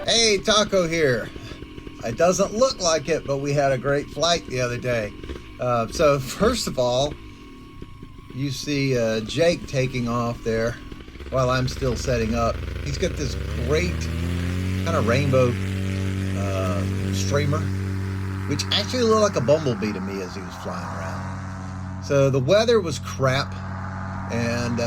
Hey, Taco here. It doesn't look like it, but we had a great flight the other day. So first of all, you see Jake taking off there while I'm still setting up. He's got this great kind of rainbow streamer, which actually looked like a bumblebee to me as he was flying around. So the weather was crap, and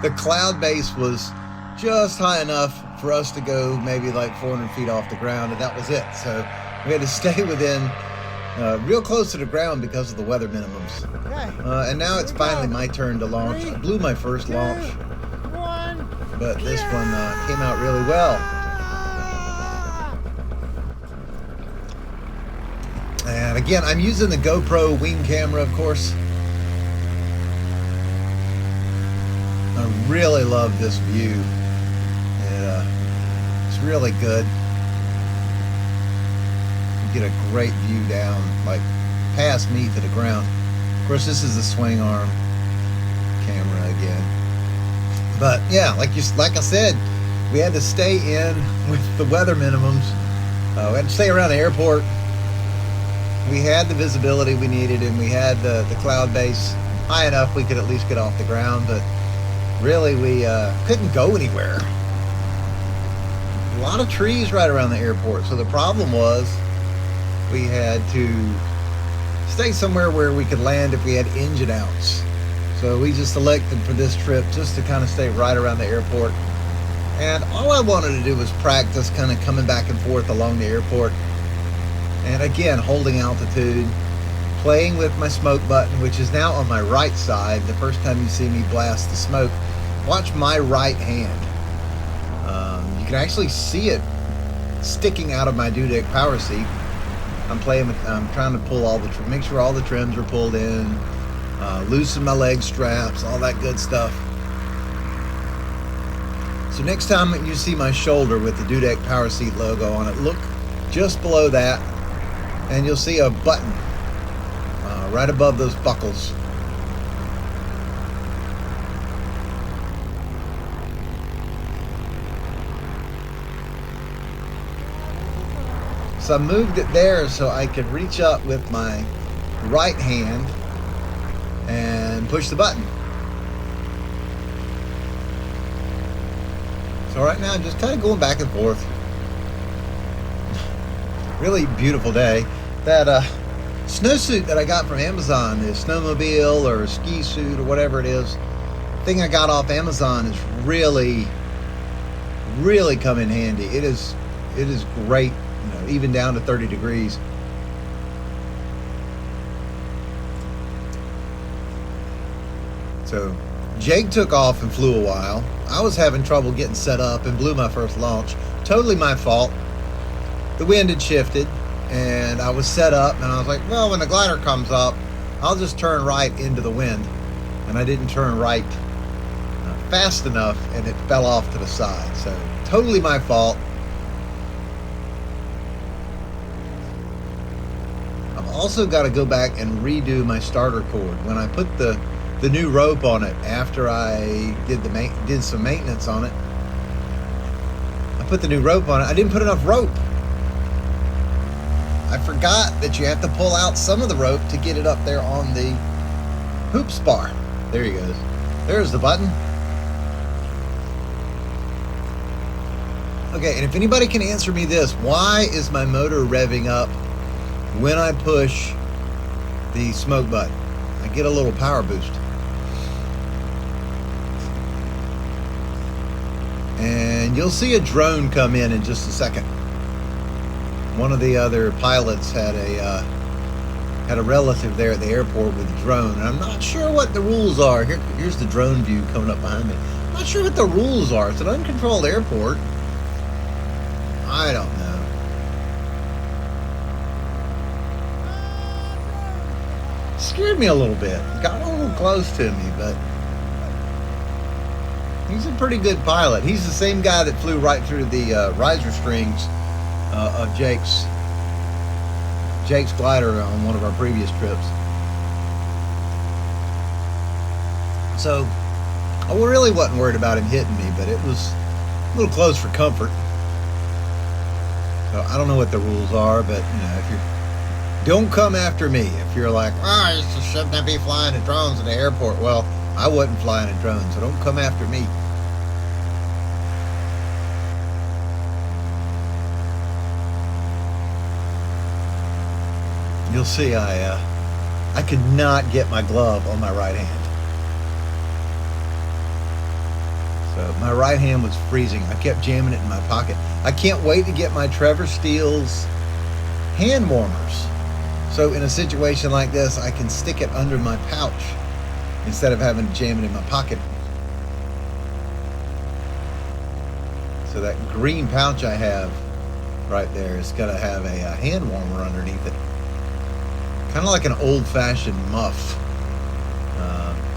the cloud base was just high enough for us to go maybe like 400 feet off the ground, and that was it. So we had to stay within real close to the ground because of the weather minimums. And now it's finally my turn to launch. I blew my first launch, but this one came out really well. And again, I'm using the GoPro wing camera, of course. I really love this view. It's really good. You get a great view down, like past me to the ground. Of course, this is the swing arm camera again. But yeah, like I said, we had to stay in with the weather minimums. We had to stay around the airport. We had the visibility we needed, and we had the cloud base high enough we could at least get off the ground. But really, we couldn't go anywhere. A lot of trees right around the airport. So the problem was we had to stay somewhere where we could land if we had engine outs. So we just elected for this trip just to kind of stay right around the airport. And all I wanted to do was practice kind of coming back and forth along the airport. And again, holding altitude, playing with my smoke button, which is now on my right side. The first time you see me blast the smoke, watch my right hand. You can actually see it sticking out of my dudek power seat. I'm trying to pull make sure all the trims are pulled in, loosen my leg straps, all that good stuff. So next time you see my shoulder with the dudek power seat logo on it, look just below that, and you'll see a button right above those buckles. So I moved it there so I could reach up with my right hand and push the button. So right now I'm just kind of going back and forth. Really beautiful day. That snowsuit that I got from Amazon, the snowmobile or ski suit or whatever it is, thing I got off Amazon is really come in handy. It is great. Even down to 30 degrees. So Jake took off and flew a while. I was having trouble getting set up and blew my first launch. Totally my fault. The wind had shifted and I was set up, and I was like, well, when the glider comes up, I'll just turn right into the wind. And I didn't turn right fast enough, and it fell off to the side. So totally my fault. Also got to go back and redo my starter cord. When I put the new rope on it after I did some maintenance on it, I put the new rope on it. I didn't put enough rope. I forgot that you have to pull out some of the rope to get it up there on the hoop spar. There he goes. There's the button. Okay, and if anybody can answer me this, why is my motor revving up when I push the smoke button? I get a little power boost. And you'll see a drone come in just a second. One of the other pilots had a relative there at the airport with a drone, and I'm not sure what the rules are. Here's the drone view coming up behind me. I'm not sure what the rules are. It's an uncontrolled airport. I don't know. Scared me a little bit. Got a little close to me, but he's a pretty good pilot. He's the same guy that flew right through the riser strings of Jake's glider on one of our previous trips. So I really wasn't worried about him hitting me, but it was a little close for comfort. So I don't know what the rules are, but if you're, don't come after me. If you're like, you shouldn't be flying a drones in the airport. Well, I wasn't flying a drone, so don't come after me. You'll see I could not get my glove on my right hand. So my right hand was freezing. I kept jamming it in my pocket. I can't wait to get my Trevor Steele's hand warmers. So in a situation like this, I can stick it under my pouch instead of having to jam it in my pocket. So that green pouch I have right there is going to have a hand warmer underneath it. Kind of like an old-fashioned muff.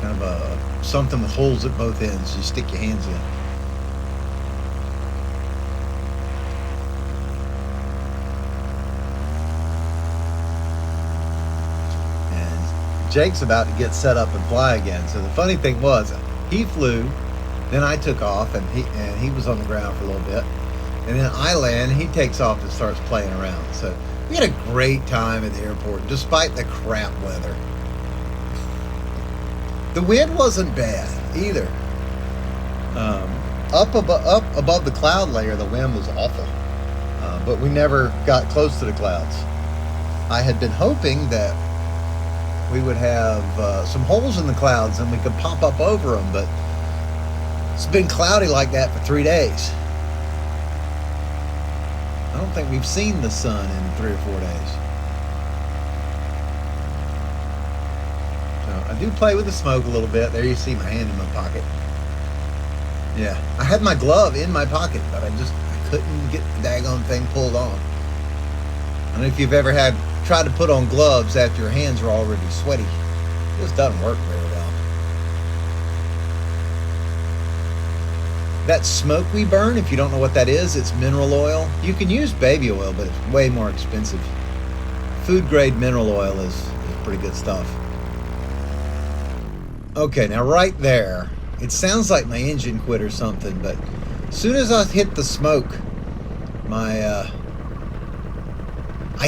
Kind of something with holes at both ends. You stick your hands in. And Jake's about to get set up and fly again. So the funny thing was, he flew, then I took off, and he was on the ground for a little bit. And then I land, he takes off and starts playing around. So we had a great time at the airport, despite the crap weather. The wind wasn't bad either. Up above the cloud layer, the wind was awful. But we never got close to the clouds. I had been hoping that we would have some holes in the clouds and we could pop up over them, but it's been cloudy like that for 3 days. I don't think we've seen the sun in 3 or 4 days. So I do play with the smoke a little bit. There you see my hand in my pocket. Yeah, I had my glove in my pocket, but I couldn't get the daggone thing pulled on. I don't know if you've ever tried to put on gloves after your hands are already sweaty. It just doesn't work very well. That smoke we burn, if you don't know what that is, it's mineral oil. You can use baby oil, but it's way more expensive. Food grade mineral oil is pretty good stuff. Okay, now right there, it sounds like my engine quit or something, but as soon as I hit the smoke, I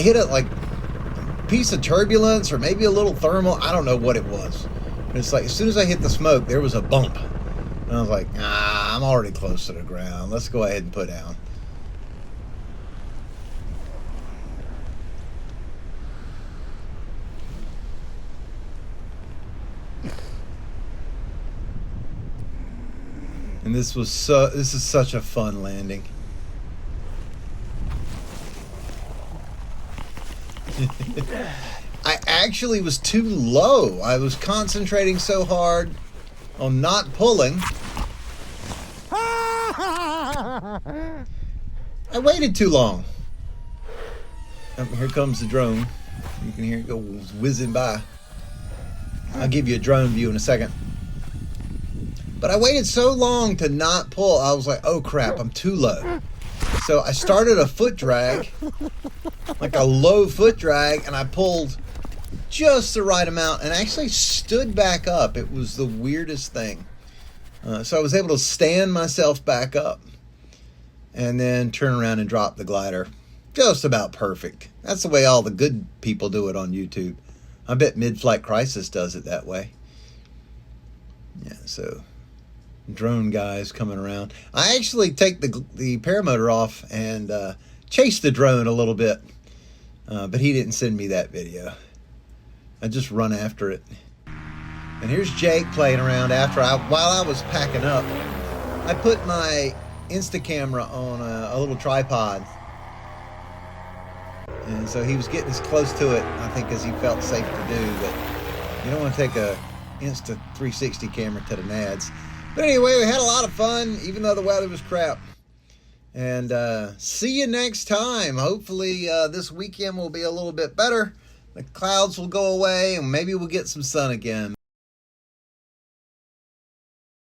hit it like a piece of turbulence or maybe a little thermal. I don't know what it was. But it's like as soon as I hit the smoke, there was a bump. And I was like, I'm already close to the ground. Let's go ahead and put down. And this is such a fun landing. I actually was too low. I was concentrating so hard on not pulling. I waited too long. Here comes the drone. You can hear it go whizzing by. I'll give you a drone view in a second. But I waited so long to not pull. I was like, oh crap, I'm too low. So I started a foot drag, like a low foot drag, and I pulled just the right amount and actually stood back up. It was the weirdest thing. So I was able to stand myself back up and then turn around and drop the glider. Just about perfect. That's the way all the good people do it on YouTube. I bet Mid-Flight Crisis does it that way. Yeah, so drone guys coming around. I actually take the paramotor off and chase the drone a little bit, but he didn't send me that video. I just run after it. And here's Jake playing around while I was packing up. I put my Insta camera on a little tripod, and so he was getting as close to it, I think, as he felt safe to do. But you don't want to take a Insta 360 camera to the nads. But anyway, we had a lot of fun, even though the weather was crap. And see you next time. Hopefully this weekend will be a little bit better. The clouds will go away, and maybe we'll get some sun again.